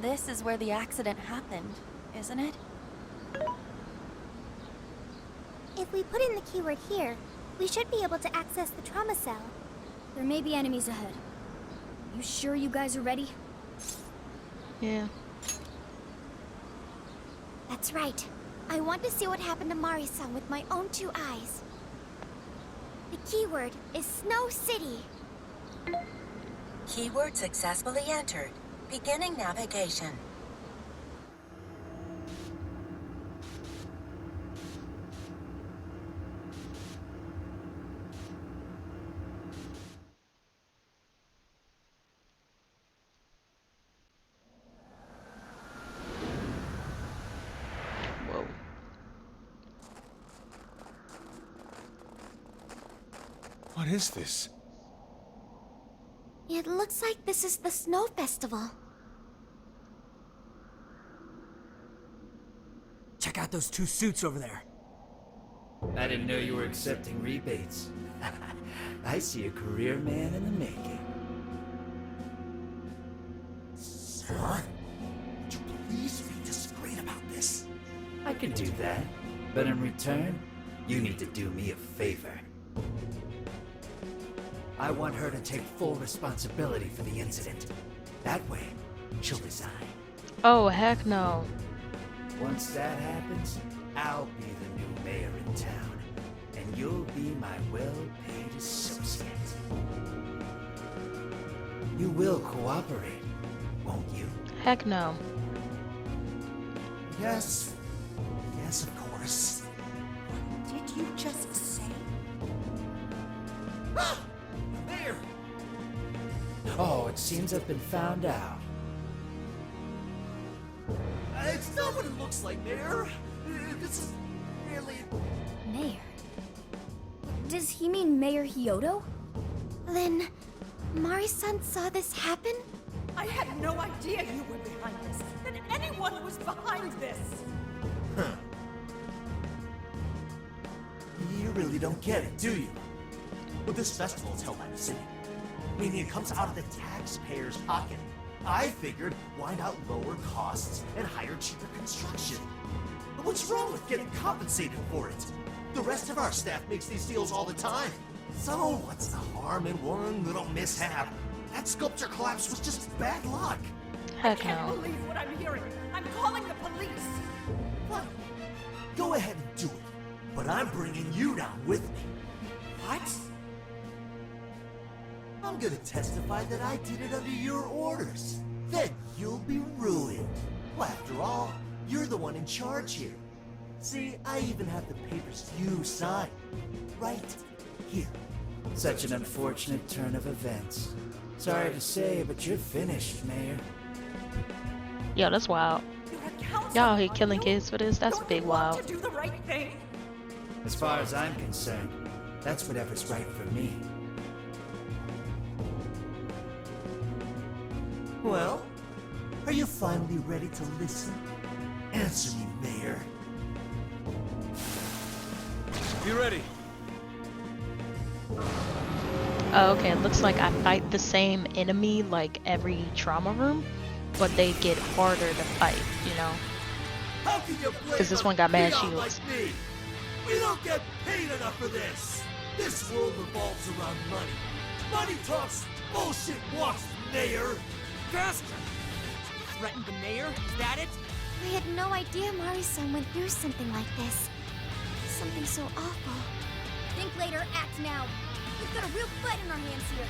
This is where the accident happened, isn't it? If we put in the keyword here, we should be able to access the trauma cell. There may be enemies ahead. You sure you guys are ready? Yeah. That's right. I want to see what happened to Mari-san with my own 2 eyes. The keyword is Snow City. Keyword successfully entered. Beginning navigation. Whoa. What is this? It looks like this is the Snow Festival. Check out those 2 suits over there. I didn't know you were accepting rebates. I see a career man in the making. Sir, would you please be discreet about this? I can do that, but in return, you need to do me a favor. I want her to take full responsibility for the incident. That way, she'll resign. Oh, heck no. Once that happens, I'll be the new mayor in town, and you'll be my well-paid associate. You will cooperate, won't you? Heck no. Yes. Yes, of course. What did you just say? Mayor! Oh, it seems I've been found out. It's not what it looks like, Mayor. This is really... Mayor? Does he mean Mayor Hyodo? Then, Mari-san saw this happen? I had no idea you were behind this, that anyone was behind this. Huh. You really don't get it, do you? Well, this festival is held by the city, meaning it comes out of the taxpayer's pocket. I figured, why not lower costs and hire cheaper construction? But what's wrong with getting compensated for it? The rest of our staff makes these deals all the time. So what's the harm in one little mishap? That sculpture collapse was just bad luck. Heck I can't no. believe what I'm hearing. I'm calling the police. Fine. Go ahead and do it. But I'm bringing you down with me. What? I'm gonna testify that I did it under your orders. Then you'll be ruined. Well, after all, you're the one in charge here. See, I even have the papers you signed. Right here. Such an unfortunate turn of events. Sorry to say, but you're finished, Mayor. Yo, that's wild. You had counsel Y'all here on killing you? kids for this? That's Don't big you want wild. to do the right thing? As far as I'm concerned, that's whatever's right for me. Well, are you finally ready to listen? Answer me, Mayor. Be ready. Oh, okay, it looks like I fight the same enemy like every trauma room, but they get harder to fight, you know? How can you blame 'Cause this one got mad a peon shields. like me? We don't get paid enough for this. This world revolves around money. Money talks, bullshit walks, Mayor. Bastard! Threatened the mayor? Is that it? I had no idea Mari-san went through something like this. Something so awful. Think later, act now. We've got a real fight in our hands here.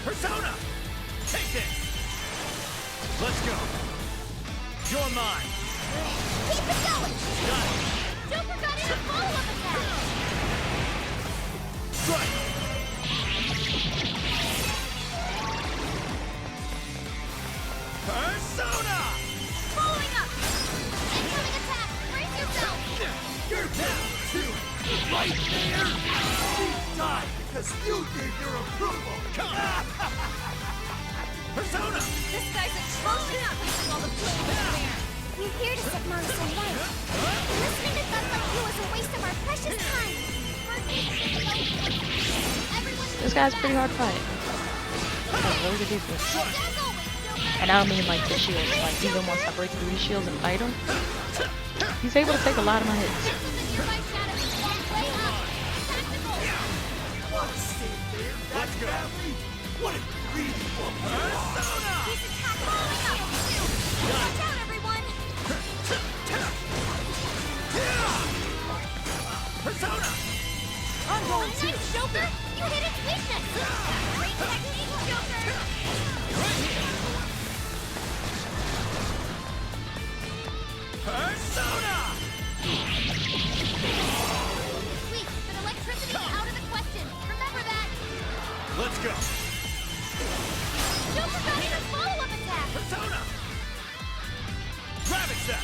Persona! Take this! Let's go! You're mine! Keep it going! Got it! Joker got in a follow-up attack! Strike! Persona! Following up! Incoming attack! Brace yourself! You're down, too. Right there. You died because you gave your approval. Persona! This guy's atrocious at wasting all the good in his man! We're here to set Mari-san right. Listening to thugs like you is a waste of our precious time. Everyone This guy's pretty hard to fight. Really good defense. as always, Joker! And I don't mean like the shields, like even once I break through the shields and fight him, he's able to take a lot of my hits. Let's go. What a greedy woman you are. Watch out, everyone! Persona! I'm going to! Nice, Joker! You hit its weakness! Great technique, Joker! Persona! Weak, but electricity out of the question. Remember that! Let's go. Joker got in a follow-up attack! Persona! Rabbit Step!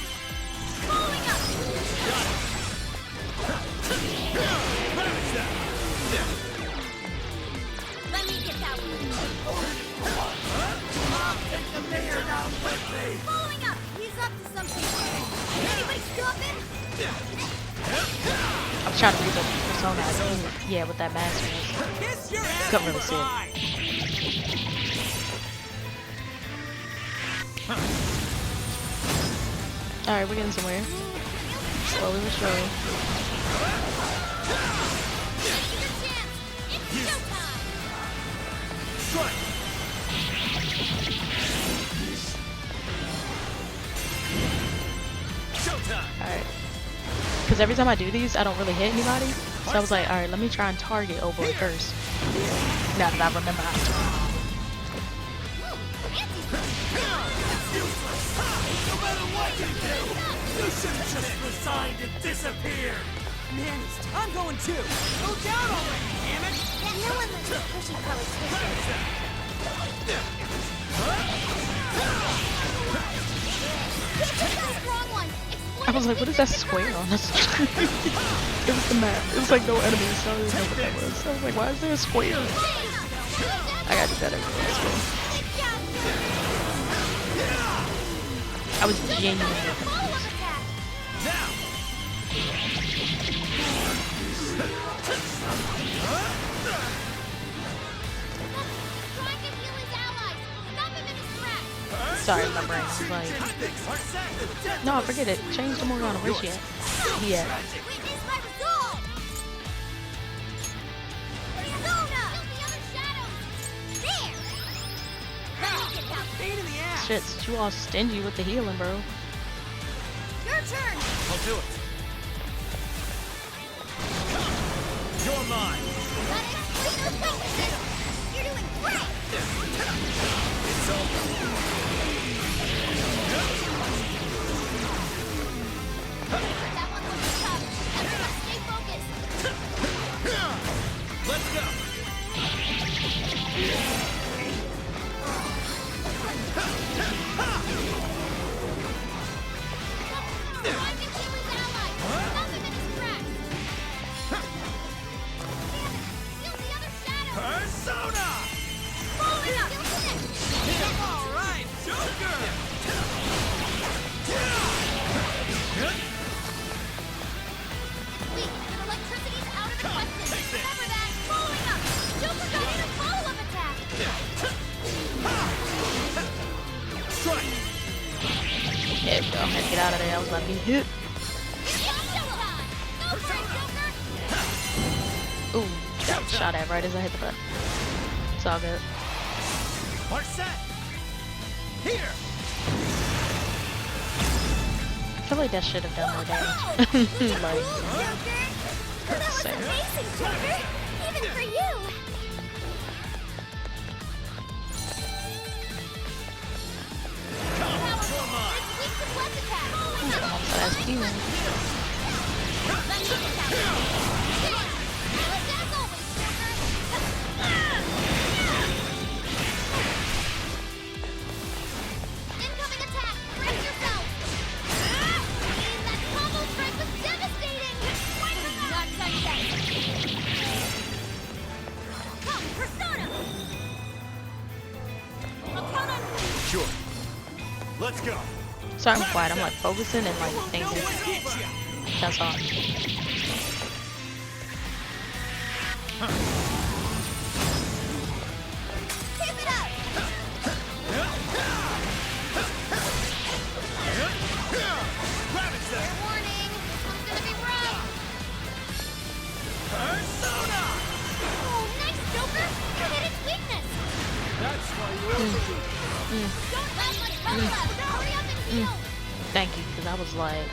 Following up! Got it. Rabbit Step! Let me get that one! Take the mayor down quickly. Following up! He's up to something! Can anybody stop him? I'm trying to read the persona. Yeah, with that mask. Kiss your ass. Couldn't really see it. Alright, we're getting somewhere. Slowly but surely. Take your chance! It's showtime! Strike! Showtime! Alright. Because every time I do these, I don't really hit anybody. So I was like, alright, let me try and target Oboe first. Now that I remember how to. No matter what you do, you should have just resigned and disappeared. Man, I'm going too. Go down already, damn it! Yeah, no one likes the pushy politicians. Strong one! I was like, what is that square on this? It was the map. It was like no enemies, so I didn't know what that was. So I was like, why is there a square? I gotta do better with this one. I was genuinely confused. Now! Trying to heal his allies! Stop him in his tracks! Sorry, my brain was like, no, forget it. Change to Morgana. Where's she at? Yeah. Witness my resolve! Persona! Kill the other shadows! There! Let me get that Pain in the ass. Shit, you all stingy with the healing, bro. Your turn! I'll do it. You're mine. Got it? Leave those weaknesses! You're doing great! It's over. That one was tough. Everyone stay focused! Let's go. Trying to heal his allies! Stop him in his tracks! Damn it! Kill the other shadows! Persona! Following up! All right, Joker! Weak, but electricity's out of the question. Remember that! Following up! Joker got in a follow-up attack! Strike! There we go. I had to get out of there. I was about to be hit. It's showtime! Go for it, Joker! Ooh, got shot at right as I hit the button. It's all good. Are set! Here! I feel like that should have done more damage. Like, Joker! That was Same. amazing, Joker! Even for you! Power! It's weak to blast attack! Following up! so that's healing. Let me get that one! As always, Joker! Incoming attack! Brace yourself! That combo strike was devastating! Not done yet! Come, Persona! I'll count on you! Sure. Let's go. Sorry, I'm quiet. I'm like focusing and like thinking. That's all. Keep it up! have much health left. Hurry up and heal. Thank you, because I was like,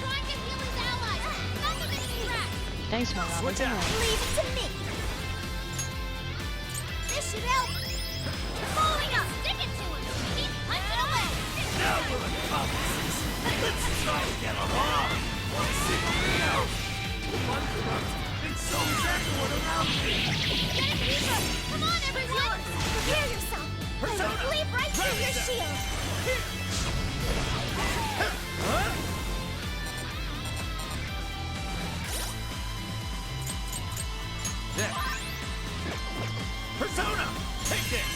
Trying to heal his allies. None of it's trash. thanks, my mom. Switch out. Leave it to me. This should help. Following up. Stick it to him. Keep punching away. Now we're accomplices. Let's try to get along. One single thing out. One corrupt and so is everyone around me. Get it deeper. Come on, everyone. Prepare yourself. Persona. Leap right through your shield. Persona! Take this!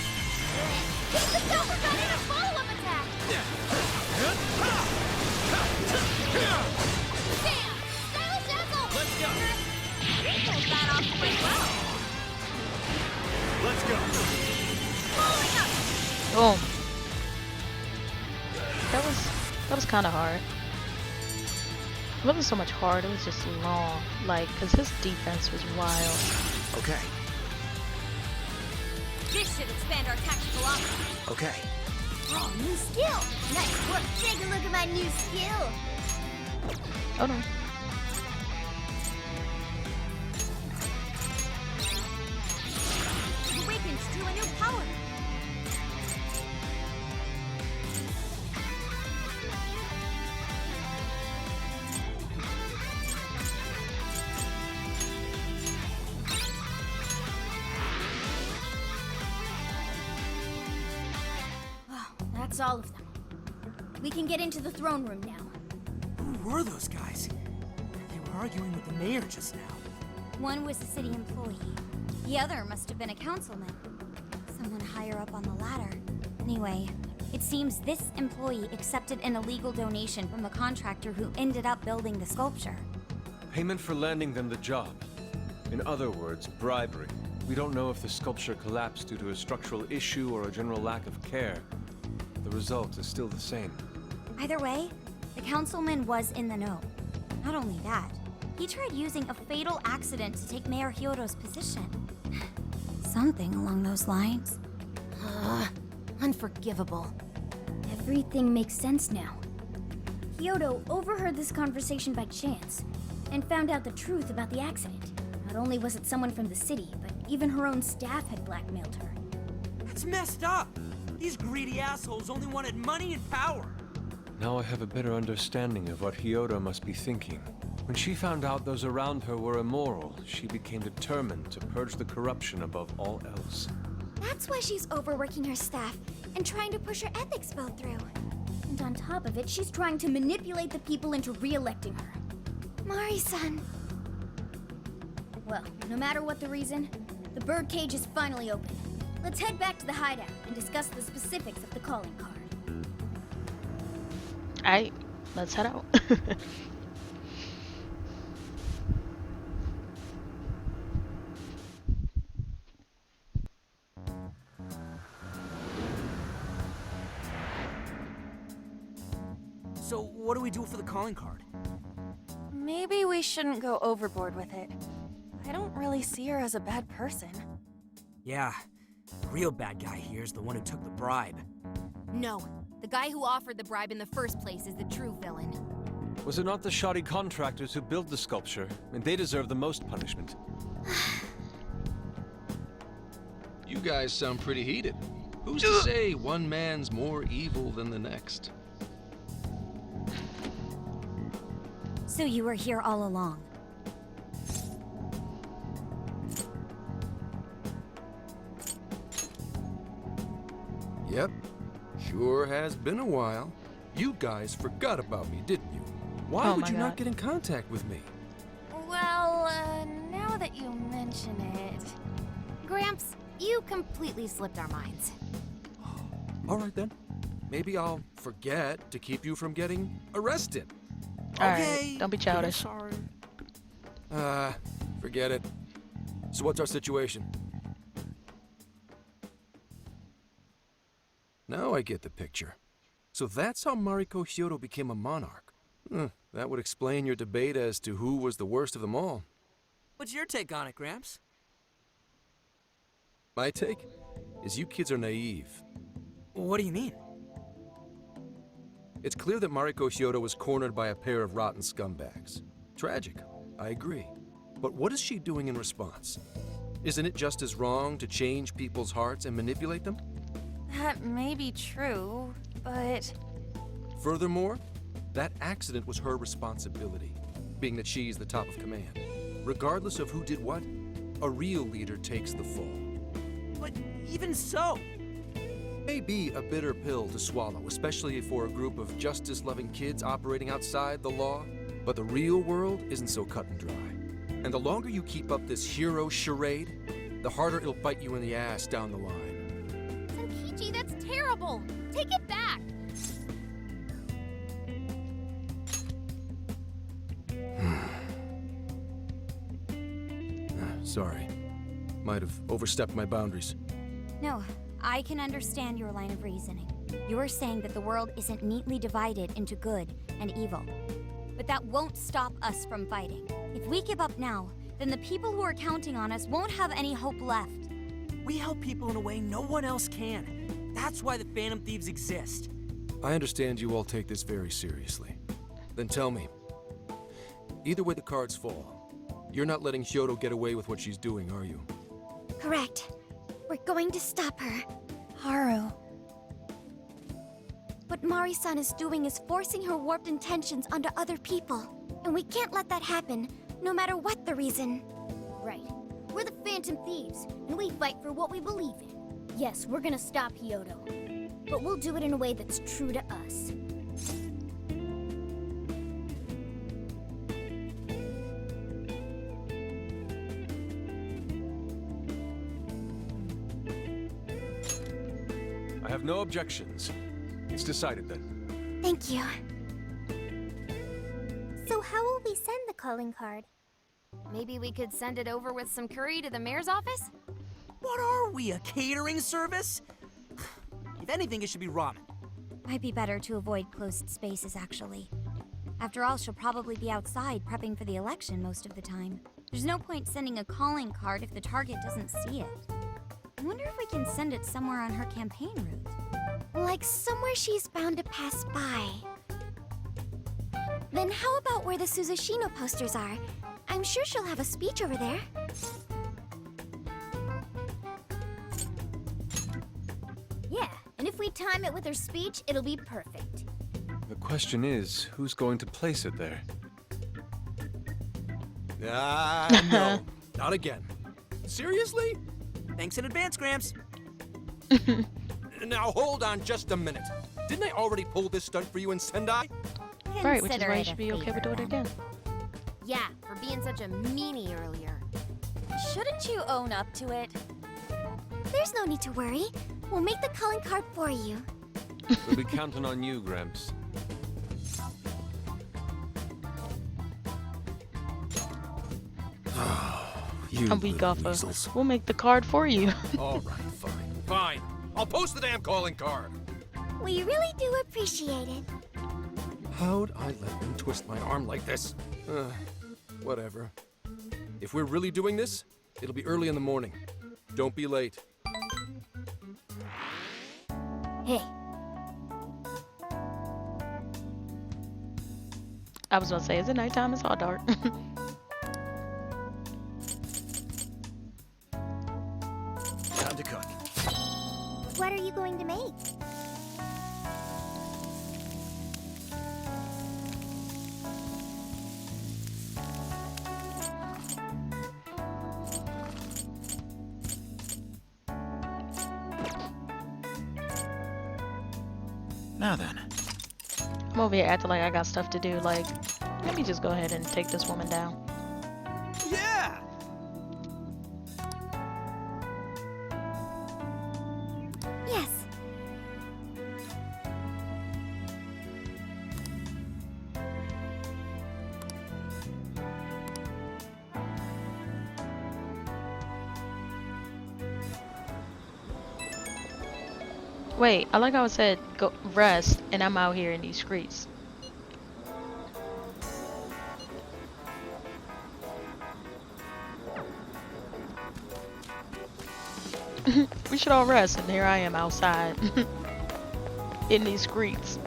Keep the silver gun in a follow-up attack. Damn. Stylish dazzle. Let's go! He pulled that off quite well. Let's go! Following up. Boom. That was kind of hard. It wasn't so much hard, it was just long. Like, because his defense was wild. Okay, This should expand our tactical options. okay. Oh, new skill. Nice work. Take a look at my new skill. Oh no. Awakens to a new power. That's all of them. We can get into the throne room now. Who were those guys? They were arguing with the mayor just now. One was a city employee. The other must have been a councilman. Someone higher up on the ladder. Anyway, it seems this employee accepted an illegal donation from the contractor who ended up building the sculpture. Payment for landing them the job. In other words, bribery. We don't know if the sculpture collapsed due to a structural issue or a general lack of care. The result is still the same. Either way, the councilman was in the know. Not only that, he tried using a fatal accident to take Mayor Hyodo's position. Something along those lines. Unforgivable. Everything makes sense now. Hyodo overheard this conversation by chance and found out the truth about the accident. Not only was it someone from the city, but even her own staff had blackmailed her. That's messed up. These greedy assholes only wanted money and power. Now I have a better understanding of what Hyodo must be thinking. When she found out those around her were immoral, she became determined to purge the corruption above all else. That's why she's overworking her staff and trying to push her ethics bill through. And on top of it, she's trying to manipulate the people into re-electing her. Mari-san. Well, no matter what the reason, the birdcage is finally open. Let's head back to the hideout and discuss the specifics of the calling card. Alright, let's head out. So, what do we do for the calling card? Maybe we shouldn't go overboard with it. I don't really see her as a bad person. Yeah, the real bad guy here is the one who took the bribe. No, the guy who offered the bribe in the first place is the true villain. Was it not the shoddy contractors who built the sculpture? And they deserve the most punishment. You guys sound pretty heated. Who's to say one man's more evil than the next? So you were here all along. Yep. Sure has been a while. You guys forgot about me, didn't you? Why Oh would my you not God. get in contact with me? Well, now that you mention it... Gramps, you completely slipped our minds. All right then. Maybe I'll forget to keep you from getting arrested. Alright, don't be childish. Sorry. Forget it. So what's our situation? Now I get the picture. So that's how Mariko Hyodo became a monarch. That would explain your debate as to who was the worst of them all. What's your take on it, Gramps? My take? is you kids are naive. What do you mean? It's clear that Mariko Hyodo was cornered by a pair of rotten scumbags. Tragic, I agree. But what is she doing in response? Isn't it just as wrong to change people's hearts and manipulate them? That may be true, but... Furthermore, that accident was her responsibility, being that she's the top of command. Regardless of who did what, a real leader takes the fall. But even so... May be a bitter pill to swallow, especially for a group of justice-loving kids operating outside the law, but the real world isn't so cut and dry. And the longer you keep up this hero charade, the harder it'll bite you in the ass down the line. Senkichi, that's terrible! Take it back! Sorry. Might have overstepped my boundaries. No, I can understand your line of reasoning. You're saying that the world isn't neatly divided into good and evil. But that won't stop us from fighting. If we give up now, then the people who are counting on us won't have any hope left. We help people in a way no one else can. That's why the Phantom Thieves exist. I understand you all take this very seriously. Then tell me, either way the cards fall, you're not letting Hyodo get away with what she's doing, are you? Correct. We're going to stop her. Haru... What Mari-san is doing is forcing her warped intentions onto other people. And we can't let that happen, no matter what the reason. Right. We're the Phantom Thieves, and we fight for what we believe in. Yes, we're gonna stop Hyodo. But we'll do it in a way that's true to us. I have no objections. It's decided then. Thank you. So how will we send the calling card? Maybe we could send it over with some curry to the mayor's office? What are we, a catering service? If anything, it should be ramen. Might be better to avoid closed spaces, actually. After all, she'll probably be outside prepping for the election most of the time. There's no point sending a calling card if the target doesn't see it. I wonder if we can send it somewhere on her campaign route. Like somewhere she's bound to pass by. Then how about where the Suzushino posters are? I'm sure she'll have a speech over there. Yeah, and if we time it with her speech, it'll be perfect. The question is, who's going to place it there? No, not again. Seriously? Thanks in advance, Gramps. Now hold on just a minute. Didn't I already pull this stunt for you in Sendai? Right, which is Consider why you it should a be okay with favor, doing it then. again. Yeah, for being such a meanie earlier. Shouldn't you own up to it? There's no need to worry. We'll make the calling card for you. We'll be counting on you, Gramps. You A week little off weasels. of. We'll make the card for you. All right, fine, fine. I'll post the damn calling card. We really do appreciate it. How'd I let them twist my arm like this? Whatever. If we're really doing this, it'll be early in the morning. Don't be late. Hey, I was gonna say, is it nighttime? It's all dark. Time to cook. What are you going to make? Now then. I'm over here acting like I got stuff to do. Like, let me just go ahead and take this woman down. Yeah! Yes. Wait, I like how it said go rest, and I'm out here in these streets. We should all rest, and here I am outside in these streets.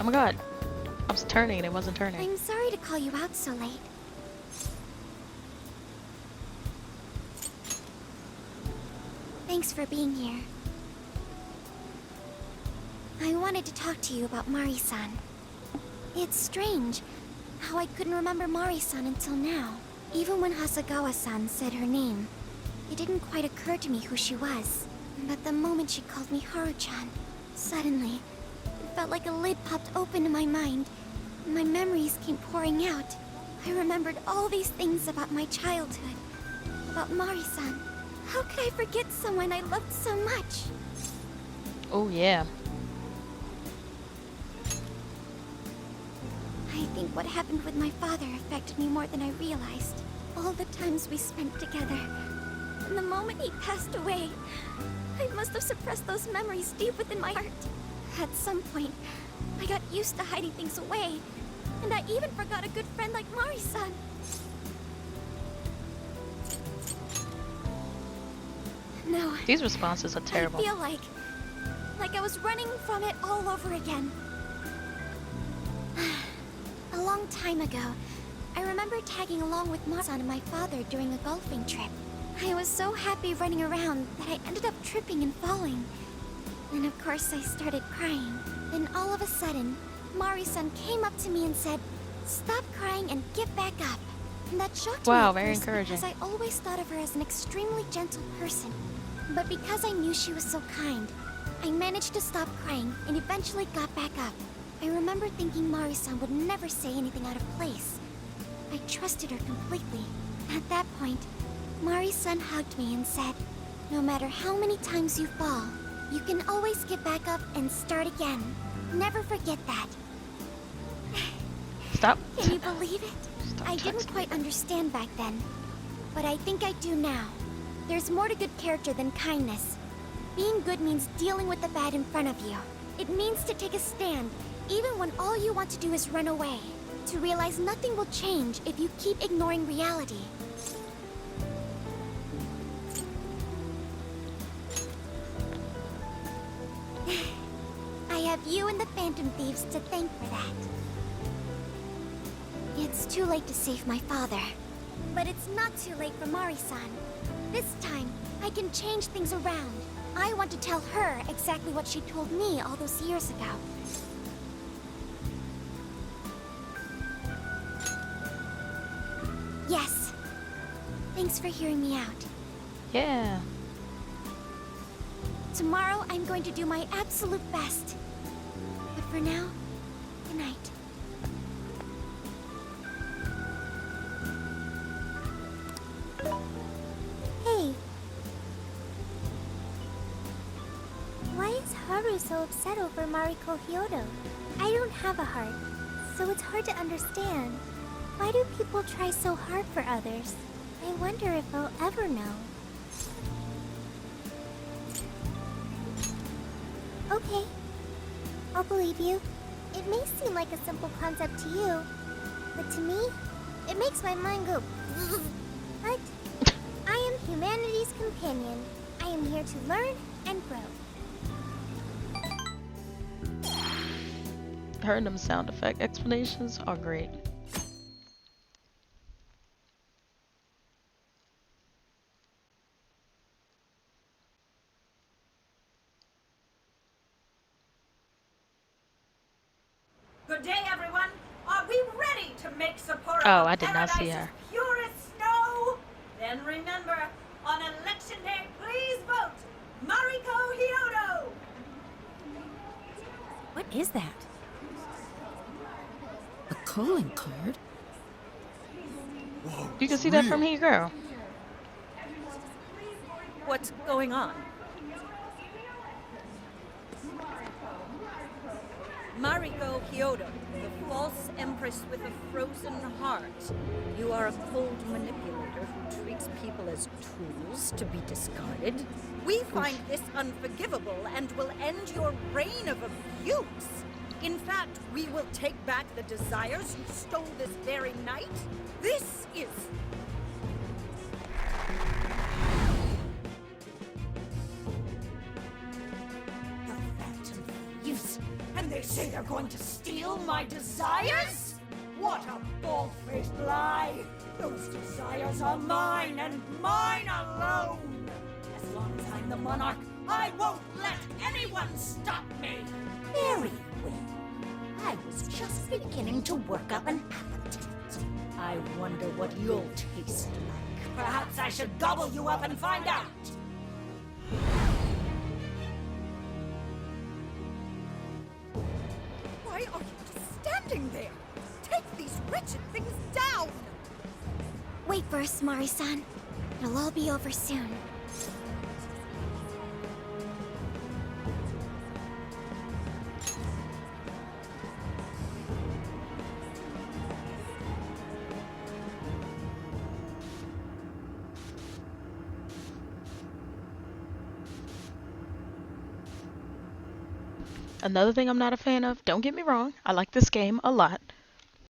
Oh my god. I was turning and it wasn't turning. I'm sorry to call you out so late. Thanks for being here. I wanted to talk to you about Mari-san. It's strange how I couldn't remember Mari-san until now. Even when Hasagawa-san said her name, it didn't quite occur to me who she was. But the moment she called me Haru-chan, suddenly, it felt like a lid popped open in my mind. My memories came pouring out. I remembered all these things about my childhood, about Mari-san. How could I forget someone I loved so much? Oh yeah. I think what happened with my father affected me more than I realized. All the times we spent together. And the moment he passed away, I must have suppressed those memories deep within my heart. At some point, I got used to hiding things away. And I even forgot a good friend like Mari-san. No. These responses are terrible. I feel like I was running from it all over again. A long time ago, I remember tagging along with Mari-san and my father during a golfing trip. I was so happy running around that I ended up tripping and falling. And of course I started crying. Then all of a sudden, Mari-san came up to me and said, "Stop crying and get back up." And that shocked me Wow, at very first encouraging. because I always thought of her as an extremely gentle person. But because I knew she was so kind, I managed to stop crying and eventually got back up. I remember thinking Mari-san would never say anything out of place. I trusted her completely. At that point, Mari-san hugged me and said, "No matter how many times you fall, you can always get back up and start again. Never forget that." Stop. Can you believe it? Stop I didn't texting. quite understand back then, but I think I do now. There's more to good character than kindness. Being good means dealing with the bad in front of you. It means to take a stand, even when all you want to do is run away. To realize nothing will change if you keep ignoring reality. I have you and the Phantom Thieves to thank for that. It's too late to save my father. But it's not too late for Mari-san. This time, I can change things around. I want to tell her exactly what she told me all those years ago. Yes. Thanks for hearing me out. Yeah. Tomorrow, I'm going to do my absolute best. But for now, good night. Hey. Why is Haru so upset over Mariko Hyodo? I don't have a heart, so it's hard to understand. Why do people try so hard for others? I wonder if I'll ever know. Okay. I'll believe you. It may seem like a simple concept to you, but to me, it makes my mind go. But I am humanity's companion. I am here to learn and grow. Hearing them sound effect explanations are great. Good day, everyone. Are we ready to make Sapporo Oh, I did not see paradise's her. purest snow? Then remember, on election day, please vote Mariko Hyodo. What is that? A calling card? Whoa, You can it's see that real. from here, girl. What's going on? Mariko Hyodo, the false empress with a frozen heart. You are a cold manipulator who treats people as tools to be discarded. We find this unforgivable and will end your reign of abuse. In fact, we will take back the desires you stole this very night. This is... the Phantom Thieves. And they say they're going to steal my desires? What a bald-faced lie! Those desires are mine and mine alone! As long as I'm the monarch, I won't let anyone stop me! Very well. I was just beginning to work up an appetite. I wonder what you'll taste like. Perhaps I should gobble you up and find out! Why are you just standing there? Take these wretched things down! Wait for us, Mari-san. It'll all be over soon. Another thing I'm not a fan of, don't get me wrong, I like this game a lot,